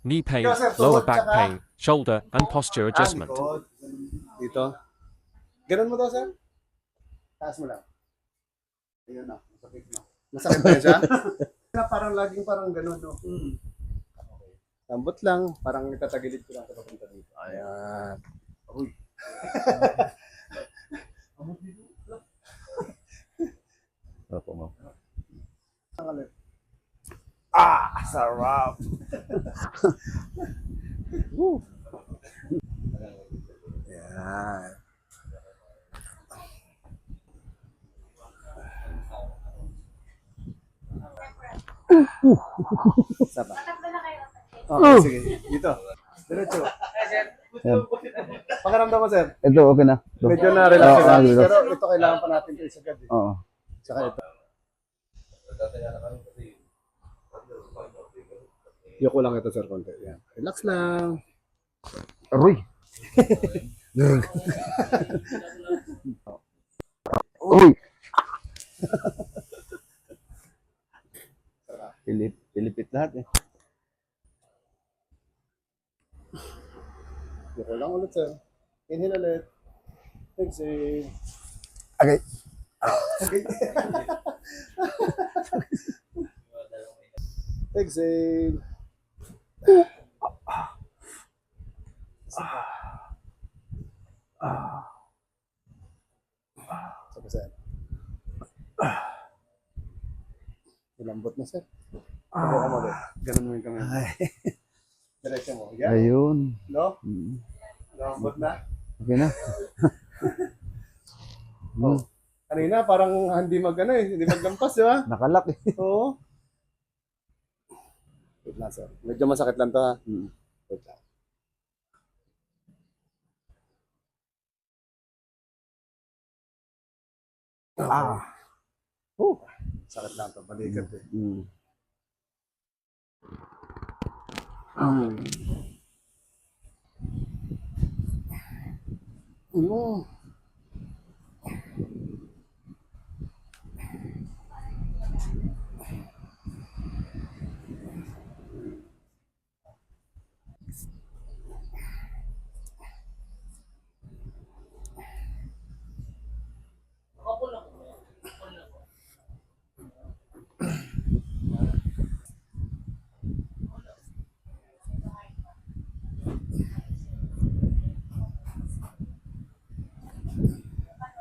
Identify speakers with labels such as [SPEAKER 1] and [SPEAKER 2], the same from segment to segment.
[SPEAKER 1] knee pain,
[SPEAKER 2] Ikaw, sir,
[SPEAKER 1] lower
[SPEAKER 2] tuhod
[SPEAKER 1] back
[SPEAKER 2] tsaka-
[SPEAKER 1] pain, shoulder and posture adjustment.
[SPEAKER 2] likod. Dito. Ganun mo daw, sir? Taas mo lang. Ayun na. Masakit na. Masakit ba yun siya? Parang laging parang ganun, no? Okay. Lambot lang. Parang itatagilid ko lang sa papunta dito. Ayan. Uy.
[SPEAKER 3] Opo, ma'am.
[SPEAKER 2] Sarap. Woo. Yan. Saba. Okay, sige. Dito. Diretso.
[SPEAKER 3] Yan.
[SPEAKER 2] Pakiramdam mo, sir.
[SPEAKER 3] Ito, okay na. Ito.
[SPEAKER 2] Medyo na-relax
[SPEAKER 3] Oo,
[SPEAKER 2] ka lang.
[SPEAKER 3] relax.
[SPEAKER 2] Pero ito kailangan pa natin ito isagad.
[SPEAKER 3] Oo.
[SPEAKER 2] Saka ito. Yoko lang ito, sir, konti. Yan. Relax lang.
[SPEAKER 3] Aroy! Uy! Pilipit lahat eh.
[SPEAKER 2] Yoko lang ulit, sir. Inhale ulit. Exhale.
[SPEAKER 3] Okay.
[SPEAKER 2] Okay. Exhale. Sabi, sir. Malambot na, sir. Pagkaka mo ulit. Ganun mo yung kamay. Diretso mo. Yan.
[SPEAKER 3] Ayun.
[SPEAKER 2] No? Malambot na.
[SPEAKER 3] Okay na.
[SPEAKER 2] Oh. Kanina parang hindi mag-ano eh. Hindi maglampas, di ba?
[SPEAKER 3] Nakalak eh.
[SPEAKER 2] Oo. Wait lang, sir. Medyo masakit lang to, ha? Wait lang. Sakit lang to. Balikat eh.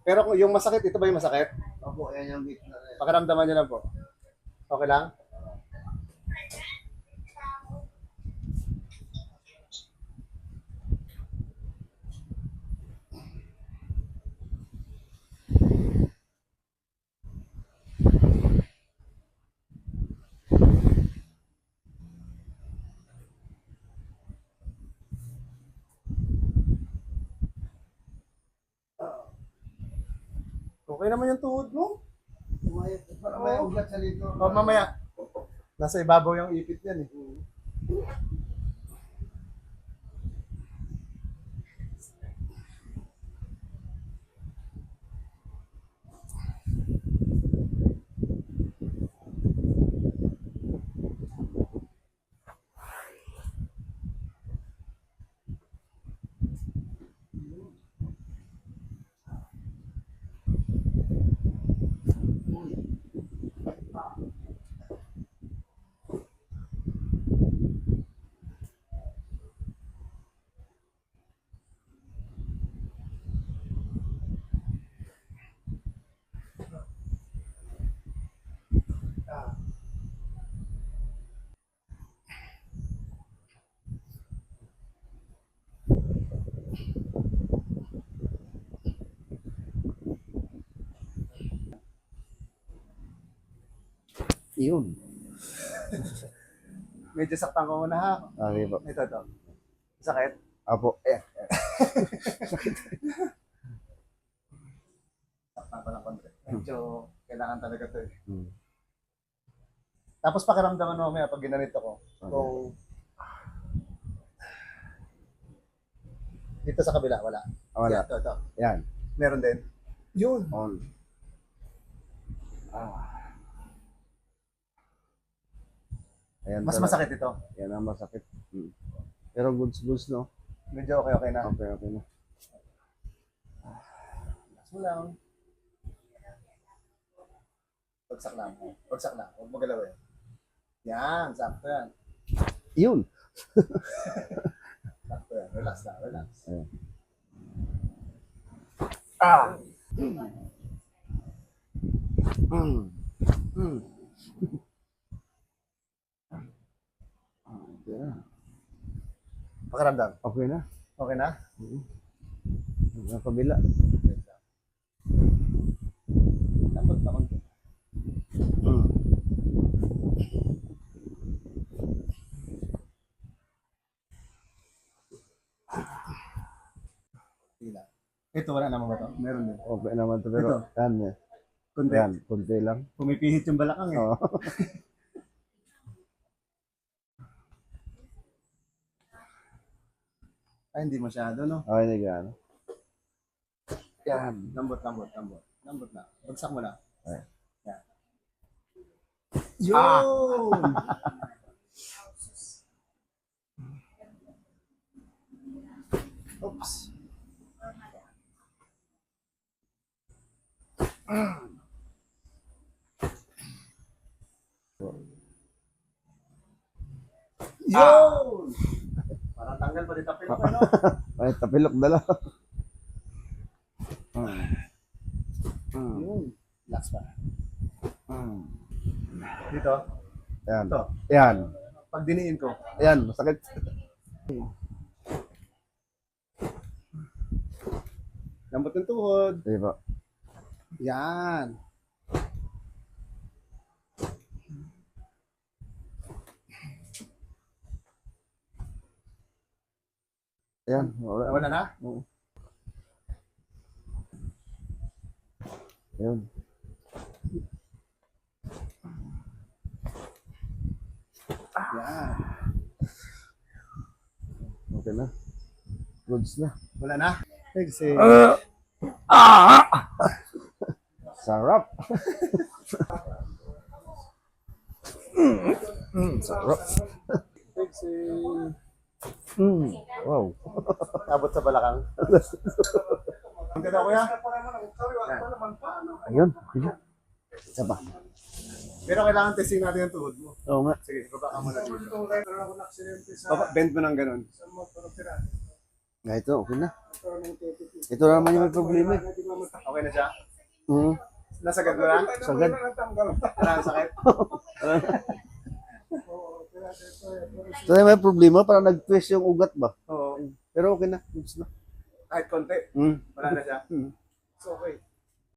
[SPEAKER 2] Pero kung yung masakit, ito ba yung masakit?
[SPEAKER 3] Opo, yan yung gitna.
[SPEAKER 2] Pakiramdaman niyo lang po. Okay lang? Okay naman yung tuhod mo.
[SPEAKER 3] Parang may ugat sa dito.
[SPEAKER 2] Oh, mamaya. Nasa ibabaw yung ipit yan eh.
[SPEAKER 3] Yun.
[SPEAKER 2] Medyo saktan ko muna ha.
[SPEAKER 3] Okay po.
[SPEAKER 2] Ito. Sakit?
[SPEAKER 3] Apo.
[SPEAKER 2] Saktan ko ng konti. Medyo kailangan talaga ito eh.
[SPEAKER 3] Hmm.
[SPEAKER 2] Tapos pakiramdaman mo mamaya pag ginanito ko. Kung dito sa kabila, wala.
[SPEAKER 3] Wala.
[SPEAKER 2] Ito.
[SPEAKER 3] Yan.
[SPEAKER 2] Meron din. Yun.
[SPEAKER 3] On. Ayan
[SPEAKER 2] Mas
[SPEAKER 3] talaga.
[SPEAKER 2] masakit ito.
[SPEAKER 3] Yan ang masakit. Pero goods, no?
[SPEAKER 2] Medyo okay na.
[SPEAKER 3] Okay na.
[SPEAKER 2] Relax mo lang. Bagsak lang. Bagsak lang. Huwag mo galawin. Yan, sakto yan.
[SPEAKER 3] Yun.
[SPEAKER 2] Sakto yan. Relax lang, relax.
[SPEAKER 3] Ayan. Okay na.
[SPEAKER 2] Pakiramdam.
[SPEAKER 3] Okay na.
[SPEAKER 2] Okay na?
[SPEAKER 3] Sa kabila.
[SPEAKER 2] Dapat pa konti. Sige lang. Ito, wala naman ba ito? Meron din.
[SPEAKER 3] Okay naman to pero
[SPEAKER 2] Ito.
[SPEAKER 3] yan.
[SPEAKER 2] Kundi.
[SPEAKER 3] Yan, kunti lang.
[SPEAKER 2] Pumipihit yung balakang eh.
[SPEAKER 3] Oo.
[SPEAKER 2] Ay, hindi masyado, no?
[SPEAKER 3] Okay na yan. Yan.
[SPEAKER 2] Lambot. Lambot na. Bagsak mo na.
[SPEAKER 3] Ay.
[SPEAKER 2] Yan. Yun! Oops. Yun! Parang tanggal pa din tapilok, ano?
[SPEAKER 3] Ay, tapilok dala.
[SPEAKER 2] Yun. Relax pa. Dito.
[SPEAKER 3] Yan.
[SPEAKER 2] Ito.
[SPEAKER 3] Yan.
[SPEAKER 2] Pag diniin ko.
[SPEAKER 3] Yan, masakit.
[SPEAKER 2] Lambot ng tuhod.
[SPEAKER 3] Di ba?
[SPEAKER 2] Yan.
[SPEAKER 3] Yan. Wala.
[SPEAKER 2] Wala na?
[SPEAKER 3] Yun.
[SPEAKER 2] Yan.
[SPEAKER 3] Okay na. Goods na.
[SPEAKER 2] Wala na? Kasi...
[SPEAKER 3] Sarap. Sarap.
[SPEAKER 2] Kasi...
[SPEAKER 3] Wow.
[SPEAKER 2] Abot sa balakang. Ang ganda, kuya.
[SPEAKER 3] Ayun. Ayun. Isa pa.
[SPEAKER 2] Pero kailangan testing natin yung tuhod mo.
[SPEAKER 3] Oo nga.
[SPEAKER 2] Sige, baba ka muna dito. Baba, bend mo ng ganun.
[SPEAKER 3] Nga ito, okay na. Ito naman yung may problema.
[SPEAKER 2] Okay na siya? Nasagad mo na?
[SPEAKER 3] Sagad.
[SPEAKER 2] Wala ang sakit?
[SPEAKER 3] Ito na may problema, parang nag-twist yung ugat ba?
[SPEAKER 2] Oo.
[SPEAKER 3] Pero okay na. Goods na.
[SPEAKER 2] Kahit konti.
[SPEAKER 3] Mm.
[SPEAKER 2] Wala na siya.